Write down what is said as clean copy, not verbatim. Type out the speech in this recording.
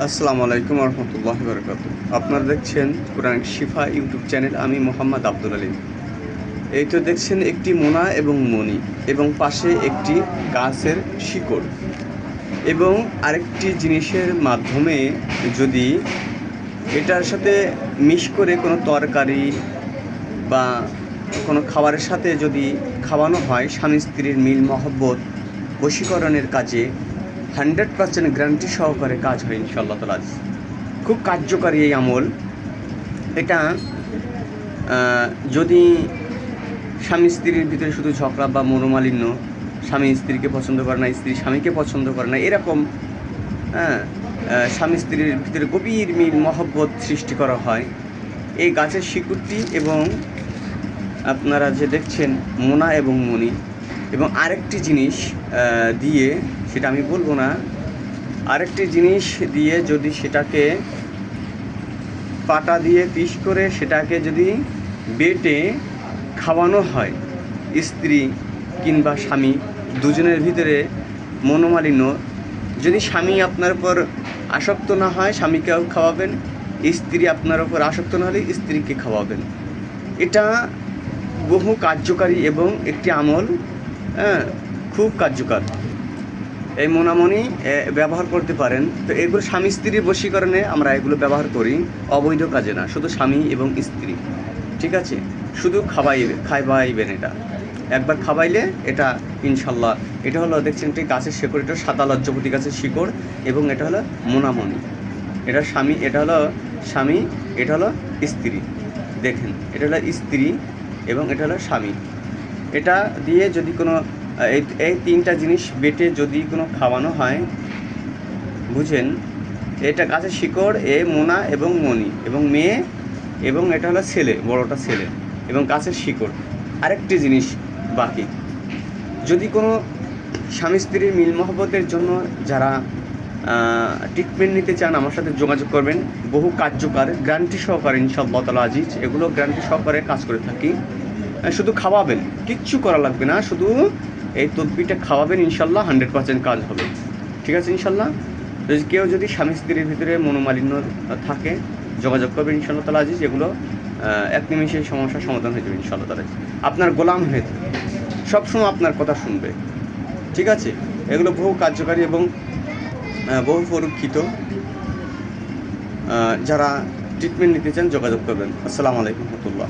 আসসালামু আলাইকুম রহমতুল্লাহি বারাকাতু। আপনারা দেখছেন কোরআন শিফা ইউটিউব চ্যানেল। আমি মোহাম্মদ আব্দুল আলিম। এই তো দেখছেন একটি মোনা এবং মণি এবং পাশে একটি গাছের শিকড় এবং আরেকটি জিনিসের মাধ্যমে যদি এটার সাথে মিশ করে কোনো তরকারি বা কোনো খাবারের সাথে যদি খাওয়ানো হয়, স্বামী স্ত্রীর মিল মহব্বত বশীকরণের কাজে 100% গ্যারান্টি সহকারে কাজ হয় ইনশাআল্লাহ তাআলা। খুব কার্যকারী এই আমল। এটা যদি স্বামী স্ত্রীর ভিতরে শুধু ঝগড়া বা মনোমালিন্য, স্বামী স্ত্রীকে পছন্দ করে না, স্ত্রী স্বামীকে পছন্দ করে না, এরকম স্বামী স্ত্রীর ভিতরে গভীর মিল মহব্বত সৃষ্টি করা হয়, এই গাছের শিকড়টি এবং আপনারা যে দেখছেন মোনা এবং মণি এবং আরেকটি জিনিস দিয়ে, সেটা আমি বলবো না, আরেকটি জিনিস দিয়ে যদি সেটাকে পাটা দিয়ে পিস করে সেটাকে যদি বেটে খাওয়ানো হয়, স্ত্রী কিংবা স্বামী দুজনের ভিতরে মনোমালিন্য, যদি স্বামী আপনার উপর আসক্ত না হয় স্বামীকেও খাওয়াবেন, স্ত্রী আপনার উপর আসক্ত না হলে স্ত্রীকে খাওয়াবেন। এটা বহু কার্যকারী এবং একটি আমল, খুব কার্যকর। এই মোনামণি ব্যবহার করতে পারেন। তো এগুলো স্বামী স্ত্রীর বশীকরণে আমরা এগুলো ব্যবহার করি, অবৈধ কাজে না, শুধু স্বামী এবং স্ত্রী। ঠিক আছে, শুধু খাওয়াইবেন। এটা একবার খাওয়াইলে এটা ইনশাল্লাহ। এটা হলো দেখছেন একটি গাছের শিকড়, এটা সাদা লজ্জাপতি গাছের শিকড় এবং এটা হলো মোনামণি। এটা স্বামী, এটা হলো স্বামী, এটা হলো স্ত্রী। দেখেন, এটা হলো স্ত্রী এবং এটা হলো স্বামী। এটা দিয়ে যদি কোনো এই তিনটা জিনিস বেটে যদি কোনো খাওয়ানো হয়, বুঝেন, এটা গাছের শিকড়, মোনা এবং মণি এবং মেয়ে এবং এটা হলো ছেলে, বড়টা ছেলে এবং গাছের শিকড়। আরেকটি জিনিস বাকি, যদি কোনো স্বামী স্ত্রীর মিল মহব্বতের জন্য যারা ট্রিটমেন্ট নিতে চান, আমার সাথে যোগাযোগ করবেন। বহু কার্যকর, গ্যারান্টি সহকারে ইনশাআল্লাহ তাআলা আজিজ এগুলো গ্যারান্টি সহকারে কাজ করে থাকি। শুধু খাওয়াবেন, কিচ্ছু করা লাগবে না, শুধু এই তদবিরটা খাওয়াবেন, ইনশাল্লাহ 100% কাজ হবে। ঠিক আছে ইনশাল্লাহ। কেউ যদি স্বামী স্ত্রীর ভিতরে মনোমালিন্য থাকে, যোগাযোগ করবেন ইনশাআল্লাহ তাআলা আজিজ। এগুলো এক নিমেষে সমস্যার সমাধান হয়ে যাবে ইনশাআল্লাহ তাআলা। আপনার গোলাম হয়ে থাকবে, সবসময় আপনার কথা শুনবে। ঠিক আছে, এগুলো বহু কার্যকারী এবং বহু পরীক্ষিত। যারা ট্রিটমেন্ট নিতে চান যোগাযোগ করবেন। আসসালামু আলাইকুম রহমতুল্লাহ।